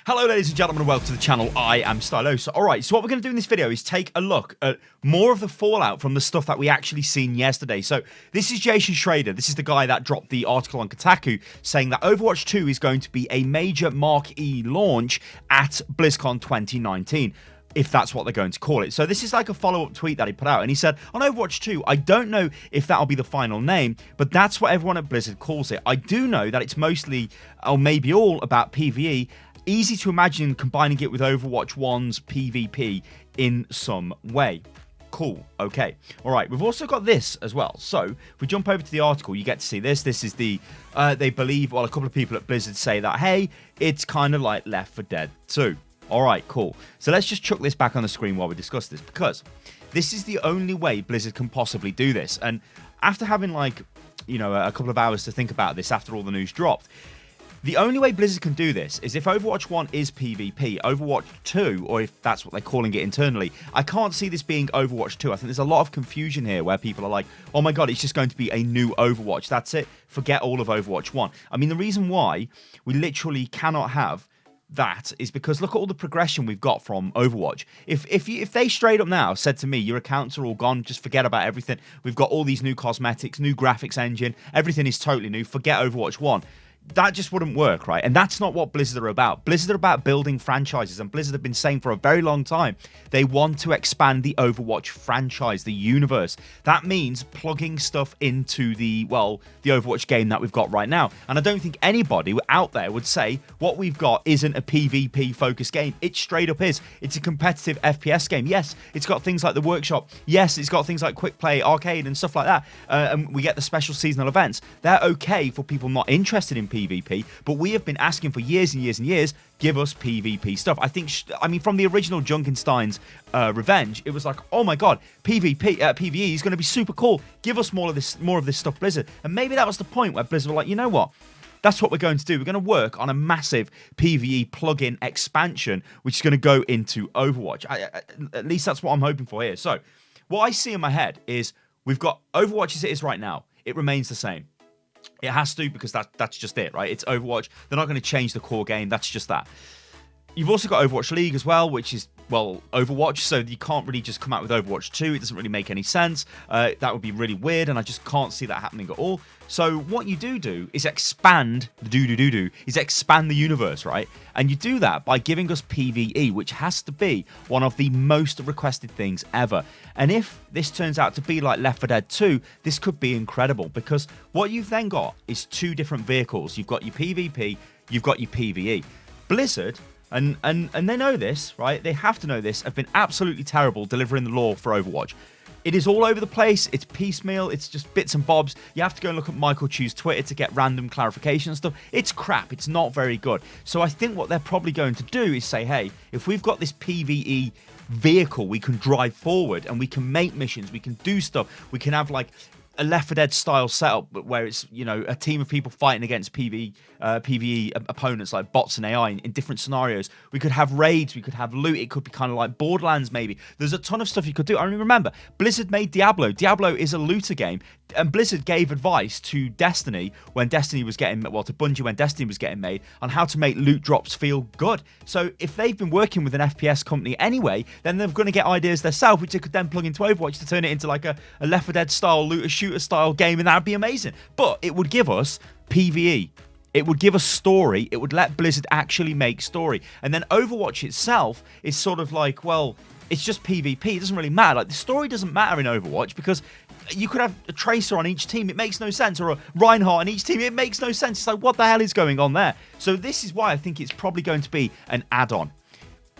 Hello ladies and gentlemen and welcome to the channel. I am Stylosa. Alright, so what we're going to do in this video is take a look at more of the fallout from the stuff that we actually seen yesterday. So this is Jason Schrader. This is the guy that dropped the article on Kotaku saying that Overwatch 2 is going to be a major marquee launch at Blizzcon 2019. If that's what they're going to call it. So this is like a follow-up tweet that he put out, and he said, on Overwatch 2, I don't know if that'll be the final name, but that's what everyone at Blizzard calls it. I do know that it's mostly, or maybe all, about PvE. Easy to imagine combining it with Overwatch 1's PvP in some way. Cool. Okay. All right. We've also got this as well. So if we jump over to the article, you get to see this. This is the, they believe, well, a couple of people at Blizzard say that, hey, it's kind of like Left 4 Dead 2. All right, cool. So let's just chuck this back on the screen while we discuss this, because this is the only way Blizzard can possibly do this. And after having, like, you know, a couple of hours to think about this after all the news dropped, the only way Blizzard can do this is if Overwatch 1 is PvP, Overwatch 2, or if that's what they're calling it internally, I can't see this being Overwatch 2. I think there's a lot of confusion here where people are like, oh my god, it's just going to be a new Overwatch. That's it. Forget all of Overwatch 1. I mean, the reason why we literally cannot have that is because look at all the progression we've got from Overwatch. If they straight up now said to me, your accounts are all gone, just forget about everything, we've got all these new cosmetics, new graphics engine, everything is totally new, forget Overwatch 1. That just wouldn't work, right? And that's not what Blizzard are about. Blizzard are about building franchises, and Blizzard have been saying for a very long time they want to expand the Overwatch franchise, the universe. That means plugging stuff into the Overwatch game that we've got right now. And I don't think anybody out there would say what we've got isn't a PvP focused game. It straight up is. It's a competitive FPS game. Yes, it's got things like the workshop. Yes, it's got things like quick play, arcade, and stuff like that. And we get the special seasonal events. They're okay for people not interested in PvP, but we have been asking for years and years and years, give us PvP stuff. I mean, from the original Junkenstein's Revenge, it was like, oh my god, PvE is going to be super cool. Give us more of this stuff, Blizzard. And maybe that was the point where Blizzard were like, you know what? That's what we're going to do. We're going to work on a massive PvE plugin expansion, which is going to go into Overwatch. At least that's what I'm hoping for here. So, what I see in my head is we've got Overwatch as it is right now. It remains the same. It has to, because that's just it, right? It's Overwatch. They're not going to change the core game. That's just that. You've also got Overwatch League as well, which is, well, Overwatch, so you can't really just come out with Overwatch 2. It doesn't really make any sense. That would be really weird, and I just can't see that happening at all. So what you do is expand expand the universe, right? And you do that by giving us PvE, which has to be one of the most requested things ever. And if this turns out to be like Left 4 Dead 2, this could be incredible, because what you've then got is two different vehicles. You've got your PvP, you've got your PvE. Blizzard, and they know this, right? They have to know this, have been absolutely terrible delivering the lore for Overwatch. It is all over the place. It's piecemeal. It's just bits and bobs. You have to go and look at Michael Chu's Twitter to get random clarification and stuff. It's crap. It's not very good. So I think what they're probably going to do is say, hey, if we've got this PvE vehicle, we can drive forward and we can make missions. We can do stuff. We can have like a Left 4 Dead style setup where it's, you know, a team of people fighting against PvE opponents like bots and AI in different scenarios. We could have raids, we could have loot. It could be kind of like Borderlands maybe. There's a ton of stuff you could do. I mean, remember, Blizzard made Diablo. Diablo is a looter game, and Blizzard gave advice to Destiny when Destiny was getting, well, to Bungie when Destiny was getting made, on how to make loot drops feel good. So if they've been working with an FPS company anyway, then they're going to get ideas themselves, which they could then plug into Overwatch to turn it into like a Left 4 Dead style looter shooter style game, and that would be amazing. But it would give us PvE. It would give us story. It would let Blizzard actually make story. And then Overwatch itself is sort of like, well, it's just PvP. It doesn't really matter. Like, the story doesn't matter in Overwatch because you could have a Tracer on each team. It makes no sense. Or a Reinhardt on each team. It makes no sense. It's like, what the hell is going on there? So this is why I think it's probably going to be an add-on.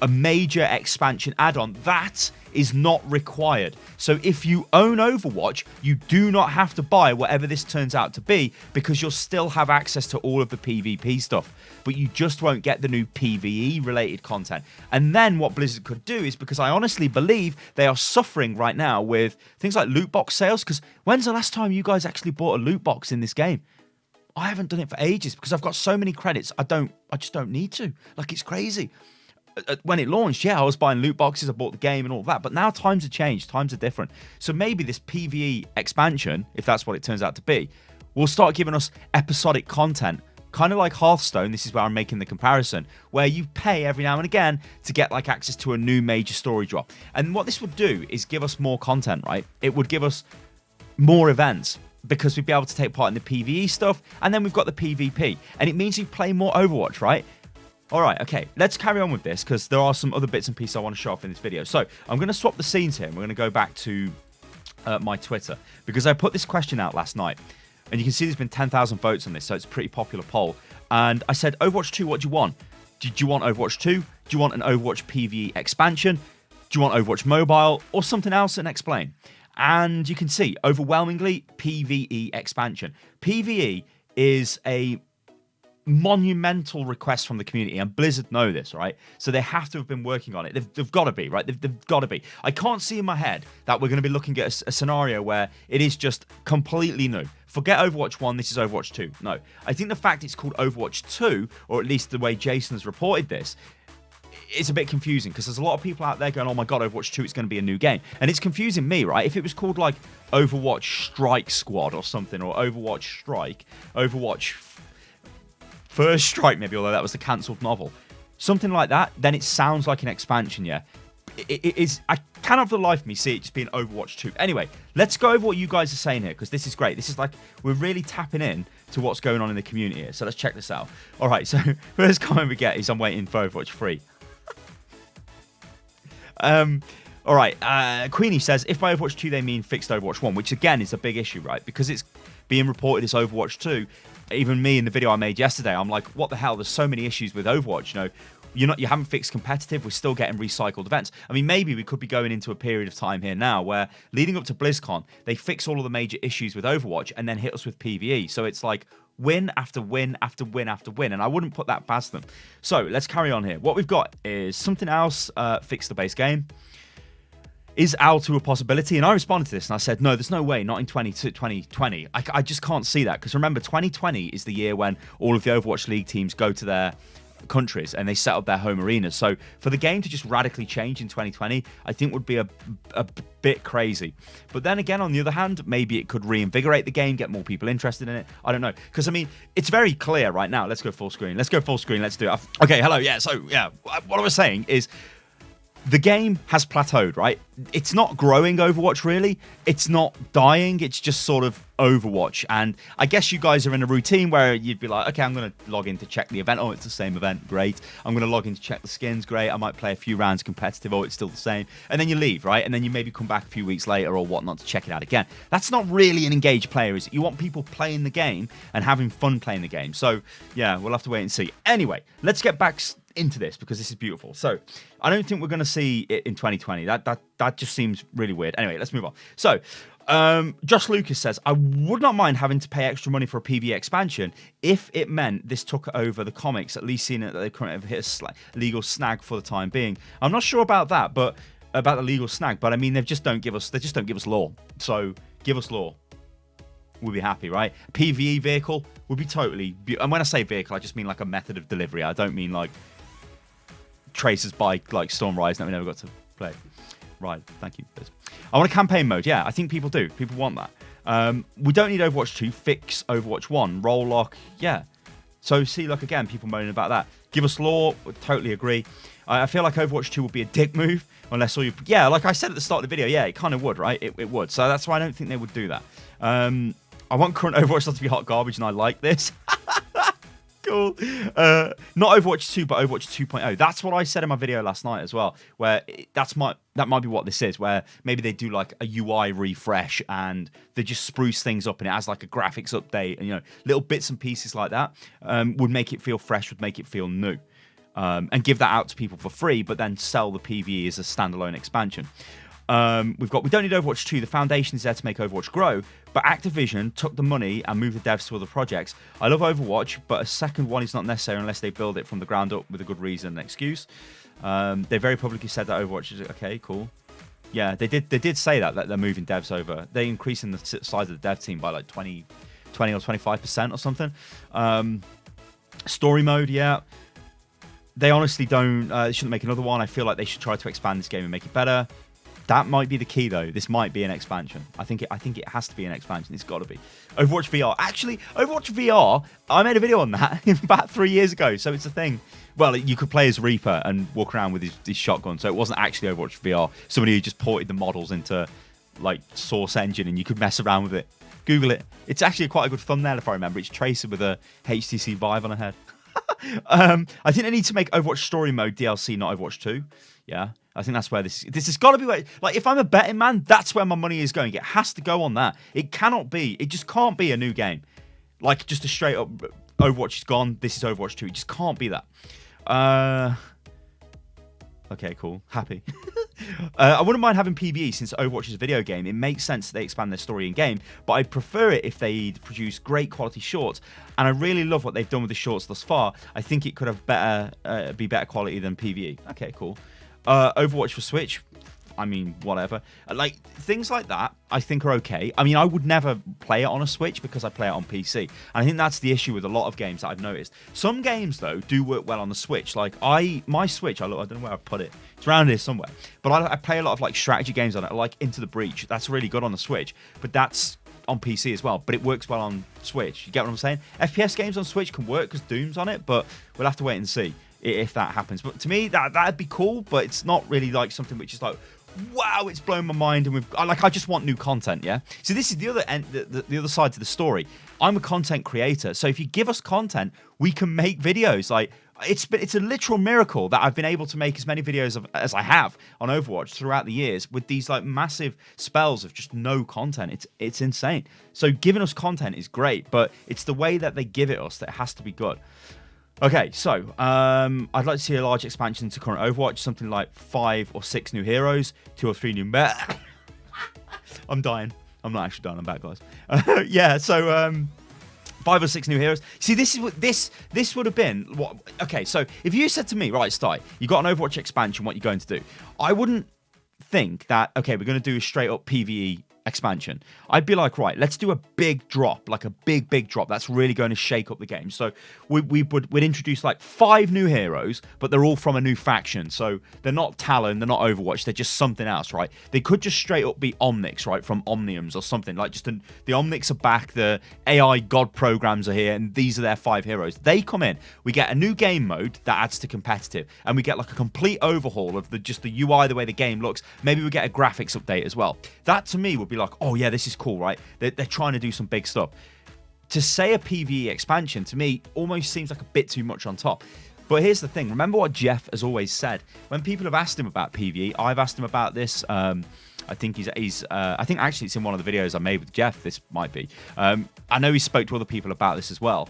A major expansion add-on that is not required. So if you own Overwatch, you do not have to buy whatever this turns out to be, because you'll still have access to all of the PvP stuff, but you just won't get the new PvE related content. And then what Blizzard could do is, because I honestly believe they are suffering right now with things like loot box sales, because when's the last time you guys actually bought a loot box in this game? I haven't done it for ages because I've got so many credits. I just don't need to. Like, it's crazy. When it launched, yeah, I was buying loot boxes, I bought the game and all that, but now times have changed, times are different. So maybe this PvE expansion, if that's what it turns out to be, will start giving us episodic content kind of like Hearthstone. This is where I'm making the comparison, where you pay every now and again to get like access to a new major story drop. And what this would do is give us more content, right? It would give us more events, because we'd be able to take part in the PvE stuff, and then we've got the PvP, and it means you play more Overwatch, right? All right, okay, let's carry on with this, because there are some other bits and pieces I want to show off in this video. So I'm going to swap the scenes here, and we're going to go back to my Twitter, because I put this question out last night, and you can see there's been 10,000 votes on this, so it's a pretty popular poll. And I said, Overwatch 2, what do you want? Do you want Overwatch 2? Do you want an Overwatch PvE expansion? Do you want Overwatch Mobile, or something else? And explain. And you can see, overwhelmingly, PvE expansion. PvE is a monumental request from the community, and Blizzard know this, right? So they have to have been working on it. They've got to be, right? They've got to be. I can't see in my head that we're going to be looking at a scenario where it is just completely new. Forget Overwatch 1, this is Overwatch 2. No. I think the fact it's called Overwatch 2, or at least the way Jason has reported this, it's a bit confusing, because there's a lot of people out there going, oh my god, Overwatch 2, it's going to be a new game. And it's confusing me, right? If it was called like Overwatch Strike Squad or something, or Overwatch Strike, Overwatch First Strike maybe, although that was the cancelled novel, something like that, then it sounds like an expansion, yeah. It is. I cannot for the life of me see it just being Overwatch 2. Anyway, let's go over what you guys are saying here, because this is great. This is like, we're really tapping in to what's going on in the community here. So let's check this out. All right, so first comment we get is, I'm waiting for Overwatch 3. All right, Queenie says, if by Overwatch 2 they mean fixed Overwatch 1, which again is a big issue, right? Because it's being reported as Overwatch 2. Even me in the video I made yesterday, I'm like, what the hell? There's so many issues with Overwatch. You know, you haven't fixed competitive. We're still getting recycled events. I mean, maybe we could be going into a period of time here now where, leading up to BlizzCon, they fix all of the major issues with Overwatch and then hit us with PvE. So it's like win after win after win after win, and I wouldn't put that past them. So let's carry on here. What we've got is something else. Fix the base game. Is Al2 a possibility? And I responded to this and I said, no, there's no way, not in 2020. I just can't see that, because remember, 2020 is the year when all of the Overwatch League teams go to their countries and they set up their home arenas. So for the game to just radically change in 2020, I think would be a bit crazy. But then again, on the other hand, maybe it could reinvigorate the game, get more people interested in it. I don't know. Because, I mean, it's very clear right now. Let's go full screen. Let's do it. Okay, hello. Yeah, so, yeah, what I was saying is, the game has plateaued, right? It's not growing Overwatch, really. It's not dying. It's just sort of Overwatch. And I guess you guys are in a routine where you'd be like, okay, I'm going to log in to check the event. Oh, it's the same event. Great. I'm going to log in to check the skins. Great. I might play a few rounds competitive. Oh, it's still the same. And then you leave, right? And then you maybe come back a few weeks later or whatnot to check it out again. That's not really an engaged player, is it? You want people playing the game and having fun playing the game. So, yeah, we'll have to wait and see. Anyway, let's get back into this, because this is beautiful. So I don't think we're going to see it in 2020. That just seems really weird. Anyway, let's move on. So Josh Lucas says, I would not mind having to pay extra money for a PvE expansion if it meant this took over the comics, at least seeing that they currently have hit a legal snag for the time being. I'm not sure about that, but about the legal snag, but I mean, they just don't give us lore. So give us lore. We'll be happy, right? PvE vehicle would be totally, and when I say vehicle, I just mean like a method of delivery. I don't mean like Tracer's bike, like Stormrise, that we never got to play. Right, thank you. I want a campaign mode. Yeah, I think people do. People want that. We don't need Overwatch 2. Fix Overwatch 1. Roll lock. Yeah. So see, like, again, people moaning about that. Give us lore. Would totally agree. I feel like Overwatch 2 would be a dick move unless all you... Yeah, like I said at the start of the video, yeah, it kind of would, right? It would. So that's why I don't think they would do that. I want current Overwatch not to be hot garbage, and I like this. Cool. Not Overwatch 2, but Overwatch 2.0. That's what I said in my video last night as well, where that might be what this is, where maybe they do like a UI refresh and they just spruce things up and it has like a graphics update, and, you know, little bits and pieces like that would make it feel fresh, would make it feel new. And give that out to people for free, but then sell the PvE as a standalone expansion. We don't need Overwatch 2. The foundation is there to make Overwatch grow, but Activision took the money and moved the devs to other projects. I love Overwatch, but a second one is not necessary unless they build it from the ground up with a good reason and excuse. They very publicly said that Overwatch is okay, cool. Yeah, they did say that they're moving devs over. They're increasing the size of the dev team by like 20 or 25% or something. Story mode, yeah. They honestly don't. They shouldn't make another one. I feel like they should try to expand this game and make it better. That might be the key, though. This might be an expansion. I think it has to be an expansion. It's got to be. Overwatch VR. Actually, Overwatch VR, I made a video on that about 3 years ago, so it's a thing. Well, you could play as Reaper and walk around with his shotgun, so it wasn't actually Overwatch VR. Somebody who just ported the models into, like, Source Engine, and you could mess around with it. Google it. It's actually quite a good thumbnail, if I remember. It's Tracer with a HTC Vive on her head. I think they need to make Overwatch Story Mode DLC, not Overwatch 2. Yeah, I think that's where this has got to be where, like, if I'm a betting man, that's where my money is going. It has to go on that. It just can't be a new game. Like, just a straight up Overwatch is gone, this is Overwatch 2. It just can't be that. Okay, cool. Happy. I wouldn't mind having PvE since Overwatch is a video game. It makes sense that they expand their story in game, but I'd prefer it if they produce great quality shorts. And I really love what they've done with the shorts thus far. I think it could have be better quality than PvE. Okay, cool. Overwatch for Switch. I mean, whatever. Like, things like that, I think are okay. I mean, I would never play it on a Switch because I play it on PC. And I think that's the issue with a lot of games that I've noticed. Some games, though, do work well on the Switch. Like, my Switch, I don't know where I put it. It's around here somewhere. But I play a lot of, like, strategy games on it, like Into the Breach. That's really good on the Switch. But that's on PC as well. But it works well on Switch. You get what I'm saying? FPS games on Switch can work because Doom's on it, but we'll have to wait and see if that happens. But to me, that'd be cool, but it's not really, like, something which is like, wow, it's blown my mind, and I just want new content. Yeah, so this is the other end, the other side to the story. I'm a content creator, so if you give us content, we can make videos. Like, it's a literal miracle that I've been able to make as many videos as I have on Overwatch throughout the years with these, like, massive spells of just no content. It's insane. So giving us content is great, but it's the way that they give it us that has to be good. Okay, so I'd like to see a large expansion to current Overwatch, something like 5 or 6 new heroes, 2 or 3 new I'm dying. I'm not actually dying. I'm back, guys. Yeah, so 5 or 6 new heroes. See, this would have been what? Okay, so if you said to me, right, Sty, you got an Overwatch expansion, what are you going to do? I wouldn't think that, okay, we're going to do a straight up PvE expansion. I'd be like, right, let's do a big drop, like a big drop that's really going to shake up the game. So we'd introduce like 5 new heroes, but they're all from a new faction. So they're not Talon, they're not Overwatch, they're just something else, right? They could just straight up be Omnics, right, from Omniums or something. Like, just the Omnics are back, the AI god programs are here, and these are their 5 heroes. They come in, we get a new game mode that adds to competitive, and we get like a complete overhaul of just the UI, the way the game looks. Maybe we get a graphics update as well. That to me would be like, oh yeah, this is cool, right? They're trying to do some big stuff. To say a PvE expansion, to me, almost seems like a bit too much on top. But here's the thing. Remember what Jeff has always said. When people have asked him about PvE, I've asked him about this. I think I think actually it's in one of the videos I made with Jeff. This might be. I know he spoke to other people about this as well,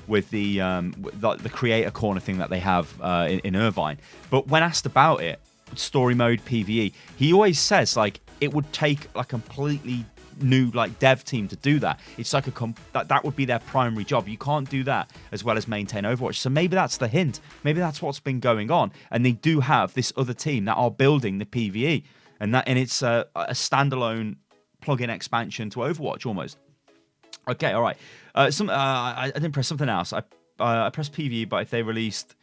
with the creator corner thing that they have in Irvine. But when asked about it, story mode, PvE, he always says, like, it would take like a completely new, like, dev team to do that. It's like that would be their primary job. You can't do that as well as maintain Overwatch. So maybe that's the hint. Maybe that's what's been going on, and they do have this other team that are building the PvE, and it's a standalone plug-in expansion to Overwatch almost. Okay, all right. I didn't press something else. I pressed PvE, but if they released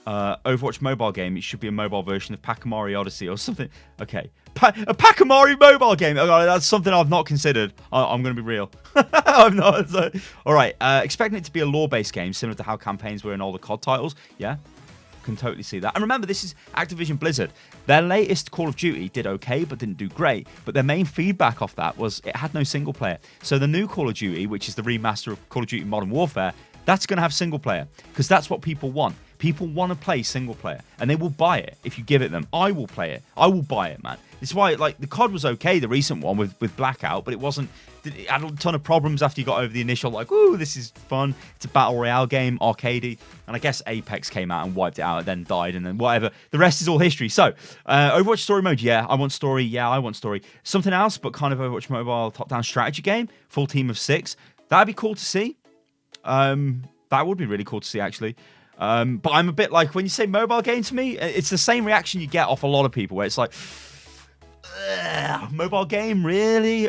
Overwatch mobile game, it should be a mobile version of Pakamari Odyssey or something. Okay, a Pakamari mobile game. Okay, that's something I've not considered. I'm going to be real. I'm not. So. All right, expecting it to be a lore-based game similar to how campaigns were in all the COD titles. Yeah, can totally see that. And remember, this is Activision Blizzard. Their latest Call of Duty did okay, but didn't do great. But their main feedback off that was it had no single player. So the new Call of Duty, which is the remaster of Call of Duty Modern Warfare, that's going to have single player because that's what people want. People want to play single player, and they will buy it if you give it them. I will play it. I will buy it, man. It's why, like, the COD was okay, the recent one with Blackout, but it had a ton of problems after you got over the initial, like, ooh, this is fun. It's a battle royale game, arcadey, and I guess Apex came out and wiped it out, and then died, and then whatever. The rest is all history. So, Overwatch story mode, yeah, I want story. Yeah, I want story. Something else, but kind of Overwatch mobile top-down strategy game, full team of 6. That'd be cool to see. That would be really cool to see, actually. But I'm a bit like, when you say mobile game to me, it's the same reaction you get off a lot of people where it's like, mobile game, really?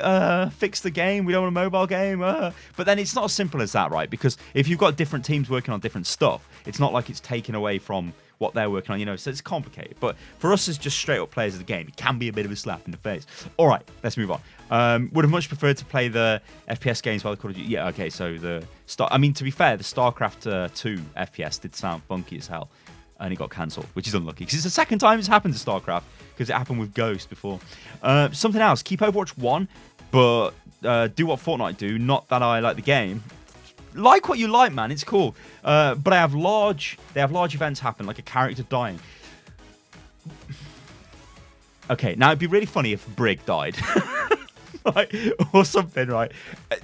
Fix the game, we don't want a mobile game. But then it's not as simple as that, right? Because if you've got different teams working on different stuff, it's not like it's taken away from what they're working on, you know, so it's complicated. But for us as just straight up players of the game, it can be a bit of a slap in the face. All right, let's move on. Would have much preferred to play the FPS games while the Call of Duty. Yeah, okay, so I mean, to be fair, the StarCraft 2 FPS did sound funky as hell. And it got cancelled, which is unlucky because it's the second time it's happened to StarCraft, because it happened with Ghost before. Something else, keep Overwatch 1, but do what Fortnite do. Not that I like the game. Like what you like, man. It's cool. But they have large events happen, like a character dying. Okay, now it'd be really funny if Brig died. Right? Or something, right?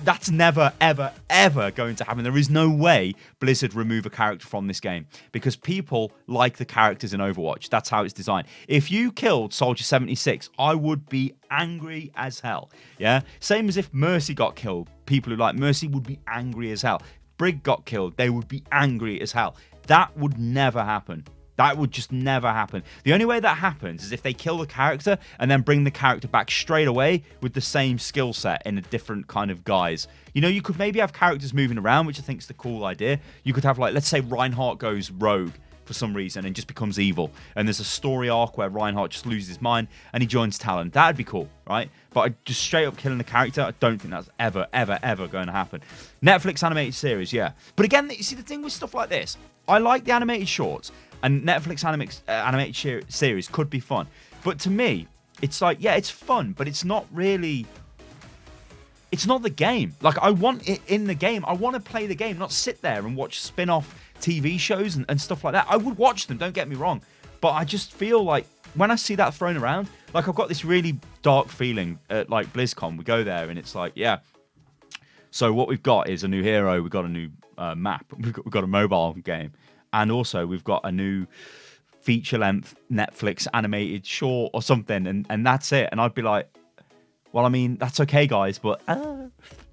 That's never, ever, ever going to happen. There is no way Blizzard remove a character from this game, because people like the characters in Overwatch. That's how it's designed. If you killed Soldier 76, I would be angry as hell. Yeah? Same as if Mercy got killed. People who like Mercy would be angry as hell. Brig got killed. They would be angry as hell. That would never happen. That would just never happen. The only way that happens is if they kill the character and then bring the character back straight away with the same skill set in a different kind of guise. You know, you could maybe have characters moving around, which I think is the cool idea. You could have, like, let's say Reinhardt goes rogue for some reason and just becomes evil. And there's a story arc where Reinhardt just loses his mind and he joins Talon. That'd be cool, right? But just straight up killing the character, I don't think that's ever, ever, ever going to happen. Netflix animated series, yeah. But again, you see, the thing with stuff like this, I like the animated shorts. And Netflix animated series could be fun. But to me, it's like, yeah, it's fun, but it's not really... It's not the game. Like, I want it in the game. I want to play the game, not sit there and watch spin-off TV shows and stuff like that. I would watch them, don't get me wrong. But I just feel like, when I see that thrown around, like, I've got this really dark feeling at, like, BlizzCon. We go there and it's like, yeah. So what we've got is a new hero. We've got a new map. We've got a mobile game. And also, we've got a new feature-length Netflix animated short or something, and that's it. And I'd be like, well, I mean, that's okay, guys, but...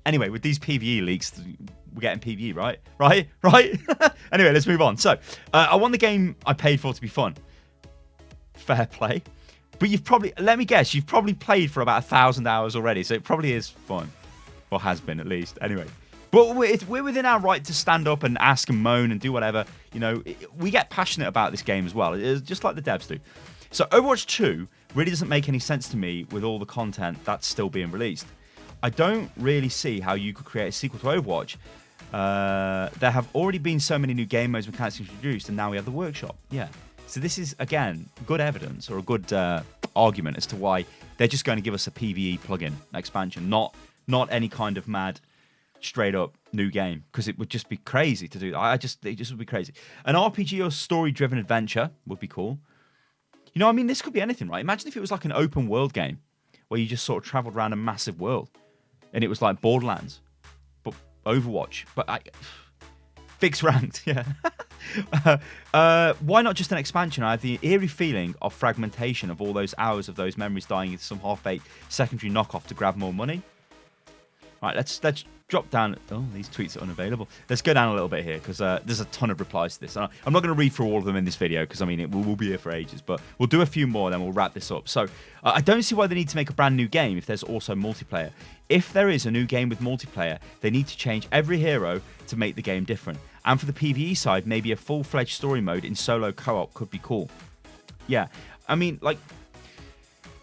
Anyway, with these PvE leaks, we're getting PvE, right? Right? Anyway, let's move on. So, I want the game I paid for to be fun. Fair play. But you've probably... Let me guess, you've probably played for about 1,000 hours already, so it probably is fun. Or has been, at least. Anyway... But we're within our right to stand up and ask and moan and do whatever. You know, we get passionate about this game as well. It's just like the devs do. So Overwatch 2 really doesn't make any sense to me with all the content that's still being released. I don't really see how you could create a sequel to Overwatch. There have already been so many new game modes mechanics introduced, and now we have the workshop. Yeah. So this is, again, good evidence or a good argument as to why they're just going to give us a PvE plugin expansion, not any kind of mad... straight up new game, because it would just be crazy to do that. It just would be crazy. An RPG or story driven adventure would be cool. You know, I mean, this could be anything, right? Imagine if it was like an open world game where you just sort of traveled around a massive world and it was like Borderlands, but Overwatch, but fixed ranked, yeah. Why not just an expansion? I have the eerie feeling of fragmentation of all those hours of those memories dying into some half-baked secondary knockoff to grab more money. Right, let's drop down. Oh, these tweets are unavailable. Let's go down a little bit here, because there's a ton of replies to this. And I'm not going to read through all of them in this video, because, I mean, we'll be here for ages. But we'll do a few more, then we'll wrap this up. So I don't see why they need to make a brand new game if there's also multiplayer. If there is a new game with multiplayer, they need to change every hero to make the game different. And for the PvE side, maybe a full-fledged story mode in solo co-op could be cool. Yeah, I mean, like...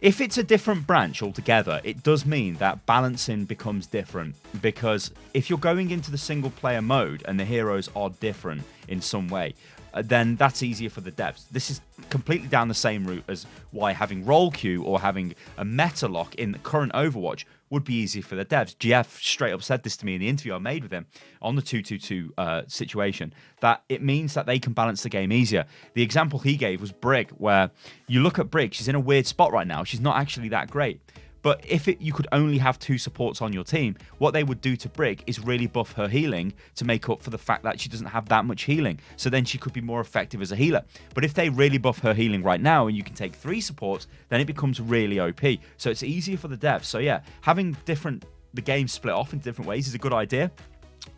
If it's a different branch altogether, it does mean that balancing becomes different, because if you're going into the single player mode and the heroes are different in some way, then that's easier for the devs. This is completely down the same route as why having role queue or having a meta lock in the current Overwatch would be easy for the devs. GF straight up said this to me in the interview I made with him on the 2-2-2 situation, that it means that they can balance the game easier. The example he gave was Brig, where you look at Brig, she's in a weird spot right now. She's not actually that great. But if you could only have 2 supports on your team, what they would do to Brig is really buff her healing to make up for the fact that she doesn't have that much healing. So then she could be more effective as a healer. But if they really buff her healing right now and you can take 3 supports, then it becomes really OP. So it's easier for the devs. So yeah, having the game split off into different ways is a good idea,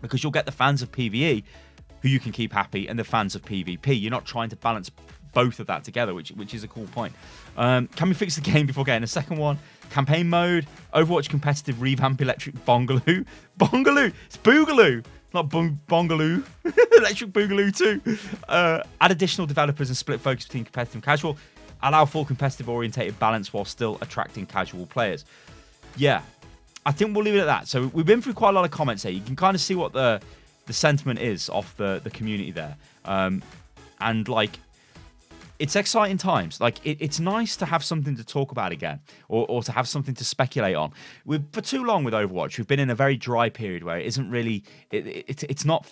because you'll get the fans of PvE who you can keep happy and the fans of PvP. You're not trying to balance both of that together, which is a cool point. Can we fix the game before getting a second one? Campaign mode, Overwatch competitive revamp electric bongaloo. Bongaloo! It's boogaloo! not Bongaloo. Electric Boogaloo 2. Add additional developers and split focus between competitive and casual. Allow full competitive orientated balance while still attracting casual players. Yeah, I think we'll leave it at that. So we've been through quite a lot of comments here. You can kind of see what the sentiment is off the community there. And like, it's exciting times. Like, it's nice to have something to talk about again, or to have something to speculate on. For too long with Overwatch, we've been in a very dry period where it isn't really, it's not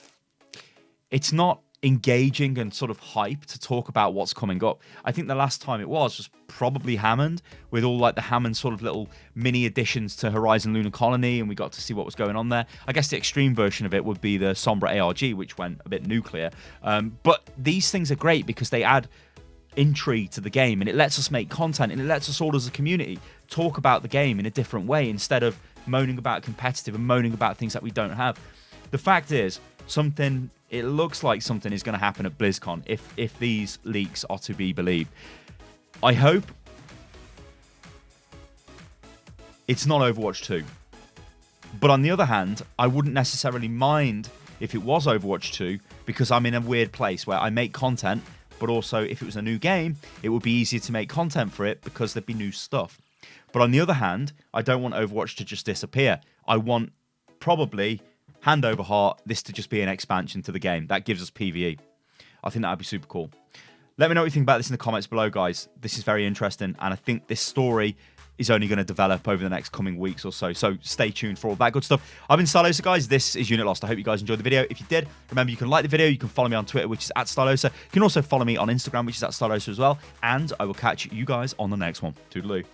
engaging and sort of hype to talk about what's coming up. I think the last time it was probably Hammond, with all like the Hammond sort of little mini additions to Horizon Lunar Colony, and we got to see what was going on there. I guess the extreme version of it would be the Sombra ARG, which went a bit nuclear. But these things are great because they add intrigue to the game, and it lets us make content, and it lets us all as a community talk about the game in a different way instead of moaning about competitive and moaning about things that we don't have. The fact is, it looks like something is going to happen at BlizzCon if these leaks are to be believed. I hope it's not Overwatch 2. But on the other hand, I wouldn't necessarily mind if it was Overwatch 2, because I'm in a weird place where I make content, but also if it was a new game, it would be easier to make content for it because there'd be new stuff. But on the other hand, I don't want Overwatch to just disappear. I want, probably, hand over heart, this to just be an expansion to the game. That gives us PvE. I think that would be super cool. Let me know what you think about this in the comments below, guys. This is very interesting, and I think this story is only going to develop over the next coming weeks or so. So stay tuned for all that good stuff. I've been Stylosa, guys. This is Unit Lost. I hope you guys enjoyed the video. If you did, remember you can like the video. You can follow me on Twitter, which is @Stylosa. You can also follow me on Instagram, which is @Stylosa as well. And I will catch you guys on the next one. Toodaloo.